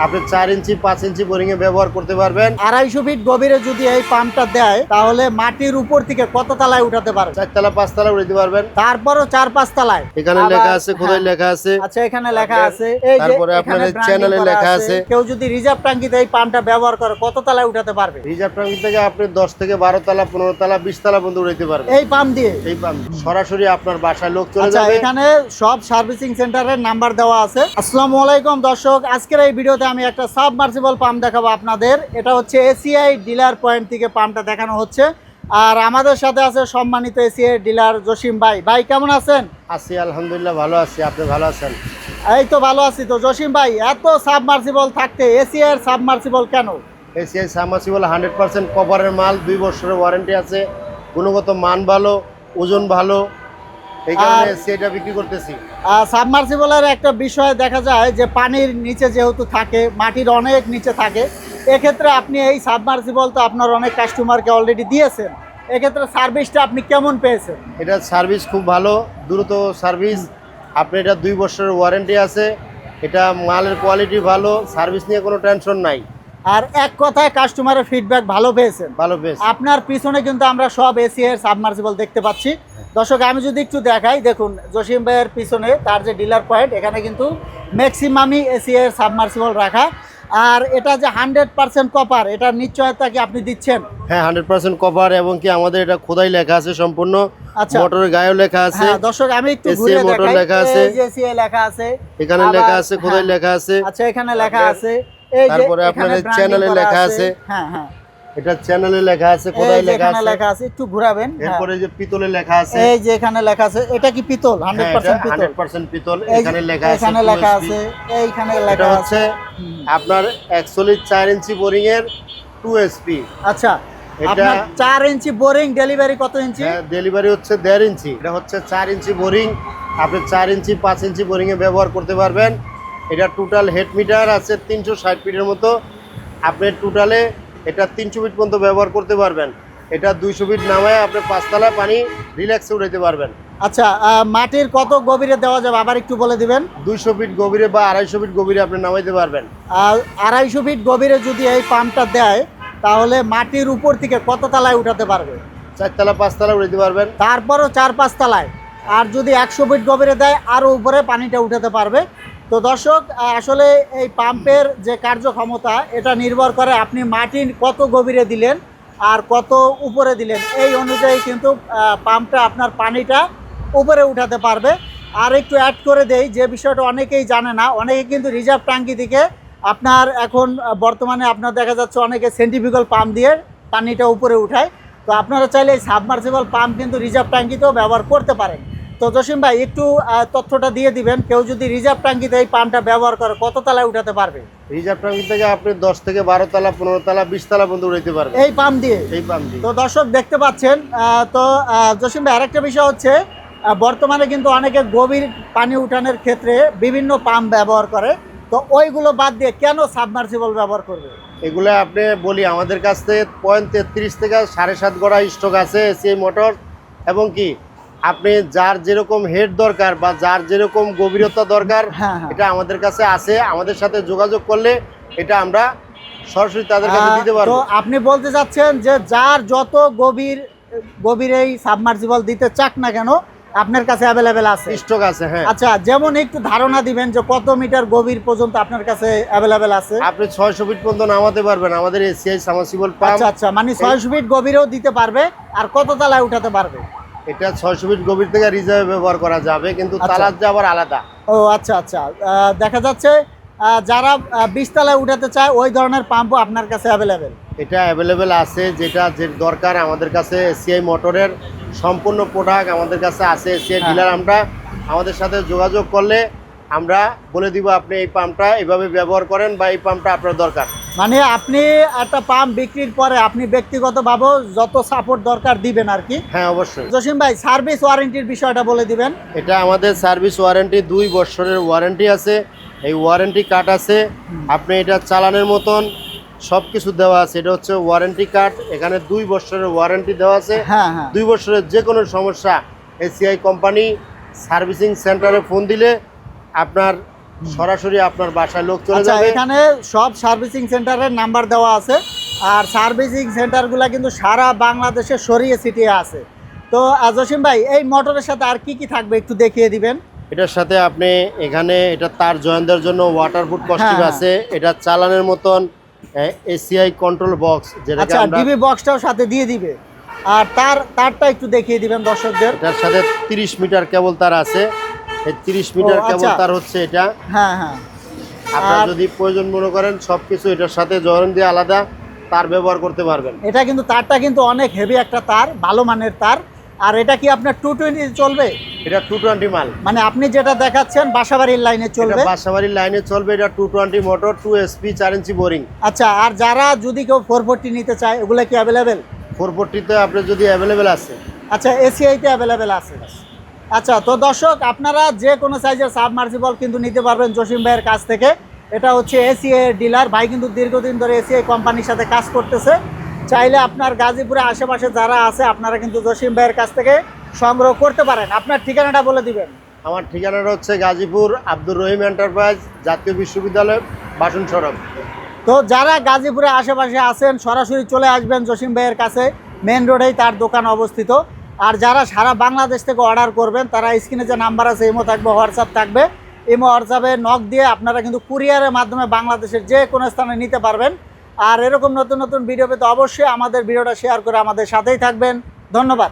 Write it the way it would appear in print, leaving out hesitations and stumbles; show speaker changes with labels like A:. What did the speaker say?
A: আপনি 4 ইঞ্চি 5 inch boring এ ব্যবহার করতে পারবেন।
B: 250 ফিট গভীরে যদি এই পাম্পটা দেয় তাহলে মাটির উপর থেকে কত তলায় উঠাতে পারবে?
A: 4 তলা 5 তলা উঠাতে পারবেন।
B: তারপরও 4-5 তলায়
A: এখানে লেখা আছে, খোদাই লেখা আছে।
B: আচ্ছা, এখানে লেখা আছে, এই যে
A: তারপরে আপনাদের চ্যানেলে লেখা আছে।
B: কেউ যদি রিজার্ভ ট্যাঙ্কিতে এই পাম্পটা ব্যবহার করে কত তলায় উঠাতে পারবে?
A: রিজার্ভ ট্যাঙ্কি থেকে আপনি 10 থেকে 12 তলা 15 তলা 20 তলা পর্যন্ত উঠাতে পারবেন
B: এই পাম্প দিয়ে।
A: এই পাম্প সরাসরি আপনার বাসায় লোক চলে
B: আচ্ছা,
A: যাবে।
B: এখানে সব সার্ভিসিং সেন্টারের নাম্বার দেওয়া আছে। আসসালামু আলাইকুম দর্শক, আজকের এই ভিডিওতে আমি একটা সাবমার্সিবল পাম্প দেখাবো আপনাদের। এটা হচ্ছে এসিআই ডিলার পয়েন্ট থেকে পাম্পটা দেখানো হচ্ছে। আর আমাদের সাথে আছে সম্মানিত এসিআই ডিলার জসিম ভাই। ভাই কেমন আছেন?
A: আছি আলহামদুলিল্লাহ, ভালো আছি। আপনি ভালো আছেন?
B: এই তো ভালো আছি। তো জসিম ভাই, এত সাবমার্সিবল থাকতে এসিআই এর সাবমার্সিবল কেন?
A: এসিআই সাবমার্সিবল 100% কভারের মাল, 2 বছরের ওয়ারেন্টি আছে, গুণগত মান ভালো, ওজন ভালো, এই কারণে এসিআইটা বিক্রি করতেছি।
B: সাবমার্সিবলের একটা বিষয় দেখা যায় যে পানির নিচে যেহেতু থাকে, মাটির অনেক নিচে থাকে, এক্ষেত্রে আপনি এই সাবমার্সিবল তো আপনার অনেক কাস্টমারকে অলরেডি দিয়েছেন, এক্ষেত্রে সার্ভিসটা আপনি কেমন পেয়েছেন?
A: এটা সার্ভিস খুব ভালো, দ্রুত সার্ভিস। আপনি এটা 2 বছরের ওয়ারেন্টি আছে, এটা মালের কোয়ালিটি ভালো, সার্ভিস নিয়ে কোনো টেনশন নাই।
B: আর এক কথায় কাস্টমারের ফিডব্যাক ভালো পেয়েছেন?
A: ভালো পেয়েছে।
B: আপনার পিছনে কিন্তু আমরা সব এসিআই সাবমার্সিবল দেখতে পাচ্ছি। দর্শক, আমি যদি একটু দেখাই, দেখুন জসিম ভাইয়ের পিছনে তার যে ডিলার পয়েন্ট, এখানে কিন্তু ম্যাক্সিমামই এসিআই সাবমার্সিবল রাখা। আর এটা যে 100% কপার, এটার নিশ্চয়তা কি আপনি দিচ্ছেন?
A: হ্যাঁ, 100% কভার, এবং কি আমাদের এটা খোদাই লেখা আছে সম্পূর্ণ।
B: আচ্ছা,
A: মোটরের গায়েও লেখা আছে।
B: হ্যাঁ দর্শক, আমি একটু ঘুরে
A: মোটর
B: দেখাই,
A: লেখা আছে,
B: এই যে এসিআই লেখা আছে,
A: এখানে
B: আবার
A: লেখা আছে, খোদাই
B: হ্যাঁ,
A: লেখা আছে।
B: আচ্ছা এখানে লেখা আছে, এই যে
A: তারপরে আপনাদের
B: এখানে
A: চ্যানেলে
B: branding
A: লেখা
B: করা
A: আছে।
B: হ্যাঁ হ্যাঁ,
A: এটা চ্যানেলে লেখা আছে, খোদাই
B: এই যে
A: লেখা
B: এখানে
A: আছে।
B: লেখা আছে, একটু ঘোরাবেন।
A: এরপরে যে পিতলে লেখা আছে,
B: এই যে এখানে লেখা আছে, এটা কি পিতল? 100% পিতল।
A: 100% পিতল।
B: এই যে
A: এখানে লেখা আছে,
B: এখানে লেখা আছে, এইখানে
A: এটা
B: লেখা
A: হচ্ছে
B: আছে।
A: আপনার অ্যাকচুয়ালি 4 ইঞ্চি বোরিং এর 2SP।
B: আচ্ছা,
A: এটা
B: আপনার 4 ইঞ্চি বোরিং, ডেলিভারি কত ইঞ্চি?
A: ডেলিভারি হচ্ছে 1.5 ইঞ্চি। এটা হচ্ছে 4 ইঞ্চি বোরিং, আপনি 4 ইঞ্চি 5 ইঞ্চি বোরিং এ ব্যবহার করতে পারবেন। এটা টোটাল হেড মিটার আছে 360 ফিটের মতো। আপনি টোটালে এটা 300 ফিট পর্যন্ত ব্যবহার করতে পারবেন। এটা 200 ফিট নামায় আপনি 5 তলায় পানি রিল্যাক্সে উঠাইতে পারবেন।
B: আচ্ছা, মাটির কত গভীরে দেওয়া যাবে আবার একটু বলে দিবেন?
A: 200 ফিট গভীরে বা 250 ফিট গভীরে আপনি নামাইতে পারবেন।
B: 250 ফিট গভীরে যদি এই পাম্পটা দেয় তাহলে মাটির উপর থেকে কত তলায় উঠাতে পারবে?
A: 4 তলা 5 তলা উঠাইতে পারবেন।
B: তারপরও 4-5 তলায়। আর যদি 100 ফিট গভীরে দেয় আরও উপরে পানিটা উঠাতে পারবে। তো দর্শক, আসলে এই পাম্পের যে কার্যক্ষমতা, এটা নির্ভর করে আপনি মাটি কত গভীরে দিলেন আর কত উপরে দিলেন, এই অনুযায়ী কিন্তু পাম্পটা আপনার পানিটা উপরে উঠাতে পারবে। আর একটু অ্যাড করে দেই, যে বিষয়টা অনেকেই জানে না, অনেকে কিন্তু রিজার্ভ ট্যাঙ্কি থেকে আপনার এখন বর্তমানে আপনার দেখা যাচ্ছে অনেকে সেন্ট্রিফিউগাল পাম্প দিয়ে পানিটা উপরে উঠায়। তো আপনারা চাইলে এই সাবমার্সিবল পাম্প কিন্তু রিজার্ভ ট্যাঙ্কিতেও ব্যবহার করতে পারেন। তো জসিম ভাই, একটু তথ্যটা দিয়ে দিবেন, কেউ যদি রিজার্ভ ট্যাঙ্কিতে এই পাম্পটা ব্যবহার করে কত তলায় উঠাতে পারবে?
A: রিজার্ভ ট্যাঙ্কি থেকে আপনি 10 থেকে 12 তলা 15 তলা 20 তলা পর্যন্ত উঠাইতে পারবেন
B: এই পাম্প দিয়ে।
A: এই পাম্প দিয়ে।
B: তো দর্শক দেখতে পাচ্ছেন। তো জসিম ভাই, আরেকটা বিষয় হচ্ছে বর্তমানে কিন্তু অনেকে গভীর পানি উঠানোর ক্ষেত্রে বিভিন্ন পাম্প ব্যবহার করে, তো ওইগুলো বাদ দিয়ে কেন সাবমার্সিবল ব্যবহার করবে?
A: এগুলো আপনি বলি, আমাদের কাছ থেকে 33 থেকে 7.5 গড়া স্টক আছে এসিআই মোটর। এবং কি আপনি যার যেরকম হেড দরকার বা যার যেরকম গভীরতা দরকার,
B: হ্যাঁ,
A: এটা আমাদের কাছে আছে। আমাদের সাথে যোগাযোগ করলে এটা আমরা সরাসরি তাদের কাছে দিতে
B: তো
A: পারবো।
B: আপনি বলতে চাচ্ছেন যে যার যত গভীর এই সাবমার্সিবল দিতে চাক না কেন, আপনার কাছে অ্যাভেলেবেল আছে,
A: স্টক আছে। হ্যাঁ।
B: আচ্ছা, যেমন একটু ধারণা দিবেন যে কত মিটার গভীর পর্যন্ত আপনার কাছে অ্যাভেলেবেল আছে?
A: আপনি 600 ফিট পর্যন্ত নামাতে পারবেন আমাদের এসিআই সাবমার্সিবল পাম্প।
B: আচ্ছা আচ্ছা, মানে 600 ফিট গভীরেও দিতে পারবে। আর কত তলায় উঠাতে পারবে?
A: এটা 600 ফিট গভীর থেকে রিজার্ভে ব্যবহার করা যাবে, কিন্তু
B: আচ্ছা।
A: তালার যে আবার আলাদা।
B: ও আচ্ছা আচ্ছা, দেখা যাচ্ছে যারা 20 তলায় উঠাতে চায় ওই ধরনের পাম্পও আপনার কাছে অ্যাভেলেবেল?
A: এটা অ্যাভেলেবেল আছে, যেটা যে দরকার আমাদের কাছে এসিআই মোটরের সম্পূর্ণ প্রোডাক্ট আমাদের কাছে আছে। এসিআই ডিলার আমরা, আমাদের সাথে যোগাযোগ করলে আমরা বলে দিব আপনি এই পাম্পটা এইভাবে ব্যবহার করেন বা এই পাম্পটা আপনার দরকার।
B: মানে আপনি একটা পাম্প বিক্রির পরে আপনি ব্যক্তিগতভাবে যত সাপোর্ট দরকার দিবেন আর কি।
A: হ্যাঁ অবশ্যই।
B: জসিম ভাই, সার্ভিস ওয়ারেন্টির বিষয়টা বলে দিবেন।
A: এটা আমাদের সার্ভিস ওয়ারেন্টি 2 বছরের ওয়ারেন্টি আছে। এই ওয়ারেন্টি কার্ড আছে, আপনি এটা চালানের মতন সব কিছু দেওয়া আছে। এটা হচ্ছে ওয়ারেন্টি কার্ড, এখানে 2 বছরের ওয়ারেন্টি দেওয়া আছে।
B: হ্যাঁ হ্যাঁ,
A: 2 বছরের যে কোনো সমস্যা এসিআই কোম্পানি সার্ভিসিং সেন্টারে ফোন দিলে আপনার সরাসরি আপনার বাসায় লোক চলে
B: আচ্ছা,
A: যাবে।
B: এখানে সব সার্ভিসিং সেন্টারের নাম্বার দেওয়া আছে, আর সার্ভিসিং সেন্টারগুলো কিন্তু সারা বাংলাদেশে ছড়িয়ে ছিটিয়ে আছে। তো জসিম ভাই, এই মোটরের সাথে আর কি কি থাকবে একটু দেখিয়ে দিবেন।
A: এটার সাথে আপনি এখানে এটা তার জয়েন্টদের জন্য ওয়াটারপ্রুফ কস্টিউম
B: হ্যাঁ।
A: আছে। এটা চালানোর মতন এসিআই কন্ট্রোল বক্স, যেটাকে
B: আচ্ছা,
A: আমরা
B: ডিবি বক্সটাও সাথে দিয়ে দিবে। আর তারটা একটু দেখিয়ে দিবেন দর্শকদের।
A: এটার সাথে 30 মিটার কেবল তার আছে। এই 30 মিটার
B: আচ্ছা।
A: কেবল তার হচ্ছে এটা।
B: হ্যাঁ হ্যাঁ।
A: আপনারা
B: আর-
A: যদি প্রয়োজন মনে করেন সবকিছু এটার সাথে জয়েন দিয়ে আলাদা তার ব্যবহার করতে পারবেন।
B: এটা কিন্তু তারটা কিন্তু অনেক হেভি একটা তার, ভালো মানের তার। আর এটা কি আপনার 220 চলবে?
A: এটা 220 মাল,
B: মানে আপনি যেটা দেখাচ্ছেন বাসাবাড়ির লাইনে
A: এটা
B: চলবে।
A: বাসাবাড়ির লাইনে চলবে। এটা 220 মোটর, 2 এসপি, 4 ইঞ্চি বোরিং।
B: আচ্ছা, আর যারা যদি কেউ 440 নিতে চায়, ওগুলো কি অ্যাভেলেবেল?
A: 440 তে আপনার যদি অ্যাভেলেবেল আছে।
B: আচ্ছা, এসিআইতে অ্যাভেলেবেল আছে। আচ্ছা, তো দর্শক, আপনারা যে কোনো সাইজের সাবমার্সিবল কিন্তু নিতে পারবেন জসিম ভাইয়ের কাছ থেকে। এটা হচ্ছে এসিআই ডিলার ভাই, কিন্তু দীর্ঘদিন ধরে এসিআই কোম্পানির সাথে কাজ করতেছে। চাইলে আপনার গাজীপুরে আশেপাশে যারা আছে, আপনারা কিন্তু জসিম ভাইয়ের কাছ থেকে সংগ্রহ করতে পারেন। আপনার ঠিকানাটা বলে দিবেন।
A: আমার ঠিকানাটা হচ্ছে গাজীপুর আব্দুর রহিম এন্টারপ্রাইজ, জাতীয় বিশ্ববিদ্যালয়, বাসন সড়ক।
B: তো যারা গাজীপুরে আশেপাশে আছেন, সরাসরি চলে আসবেন জসিম ভাইয়ের কাছে। মেন রোডেই তার দোকান অবস্থিত। আর যারা সারা বাংলাদেশ থেকে অর্ডার করবেন, তারা স্ক্রিনে যে নাম্বার আছে, ইমো থাকবে, হোয়াটসঅ্যাপ থাকবে। ইমো হোয়াটসঅ্যাপে নক দিয়ে আপনারা কিন্তু কুরিয়ারের মাধ্যমে বাংলাদেশের যে কোনো স্থানে নিতে পারবেন। আর এরকম নতুন নতুন ভিডিও পেতে অবশ্যই আমাদের ভিডিওটা শেয়ার করে আমাদের সাথেই থাকবেন। ধন্যবাদ।